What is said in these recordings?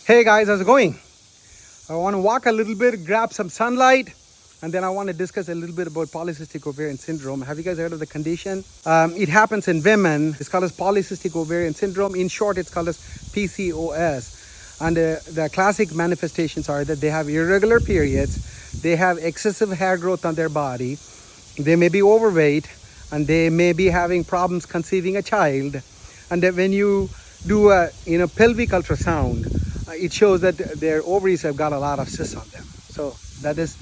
Hey guys, how's it going? I want to walk a little bit, grab some sunlight, and then I want to discuss a little bit about polycystic ovarian syndrome. Have you guys heard of the condition? It happens in women. It's called as polycystic ovarian syndrome. In short, it's called as PCOS. And the classic manifestations are that they have irregular periods, they have excessive hair growth on their body, they may be overweight, and they may be having problems conceiving a child. And that when you do a pelvic ultrasound, it shows that their ovaries have got a lot of cysts on them. So that is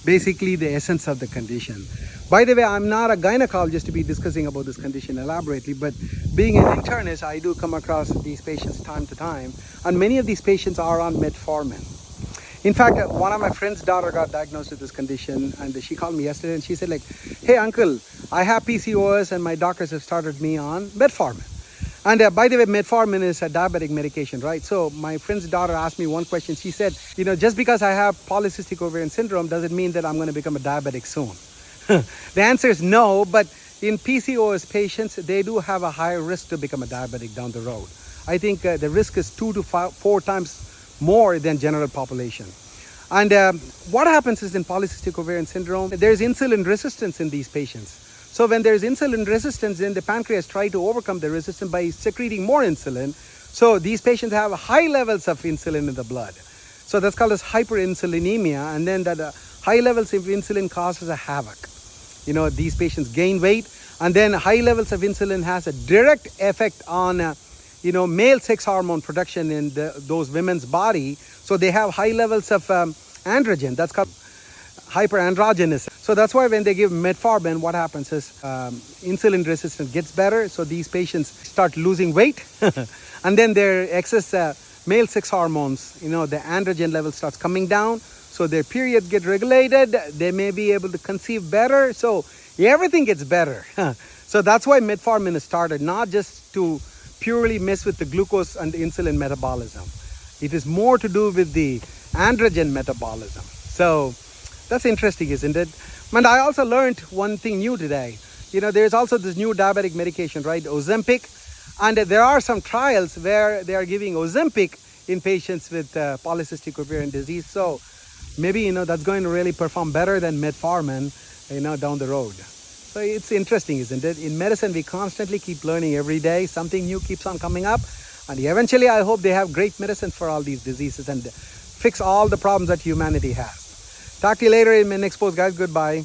basically the essence of the condition. By the way, I'm not a gynecologist to be discussing about this condition elaborately, but being an internist, I do come across these patients time to time, and many of these patients are on Metformin. In fact, one of my friend's daughter got diagnosed with this condition, and she called me yesterday and she said like, hey uncle, I have PCOS and my doctors have started me on Metformin. And by the way, Metformin is a diabetic medication, right? So my friend's daughter asked me one question. She said, just because I have polycystic ovarian syndrome, does it mean that I'm going to become a diabetic soon? The answer is no, but in PCOS patients, they do have a higher risk to become a diabetic down the road. I think the risk is 2 to 4 times more than general population. And what happens is in polycystic ovarian syndrome, there's insulin resistance in these patients. So when there's insulin resistance, then the pancreas tries to overcome the resistance by secreting more insulin. So these patients have high levels of insulin in the blood. So that's called as hyperinsulinemia. And then that high levels of insulin causes a havoc. These patients gain weight. And then high levels of insulin has a direct effect on, male sex hormone production in those women's body. So they have high levels of androgen. That's called hyperandrogenism. So that's why when they give metformin, what happens is insulin resistance gets better. So these patients start losing weight. And then their excess male sex hormones, the androgen level starts coming down. So their period gets regulated. They may be able to conceive better. So everything gets better. So that's why metformin is started, not just to purely mess with the glucose and the insulin metabolism. It is more to do with the androgen metabolism. So that's interesting, isn't it? And I also learned one thing new today. There's also this new diabetic medication, right? Ozempic. And there are some trials where they are giving Ozempic in patients with polycystic ovarian disease. So maybe, that's going to really perform better than metformin, down the road. So it's interesting, isn't it? In medicine, we constantly keep learning every day. Something new keeps on coming up. And eventually, I hope they have great medicine for all these diseases and fix all the problems that humanity has. Talk to you later in my next post, guys. Goodbye.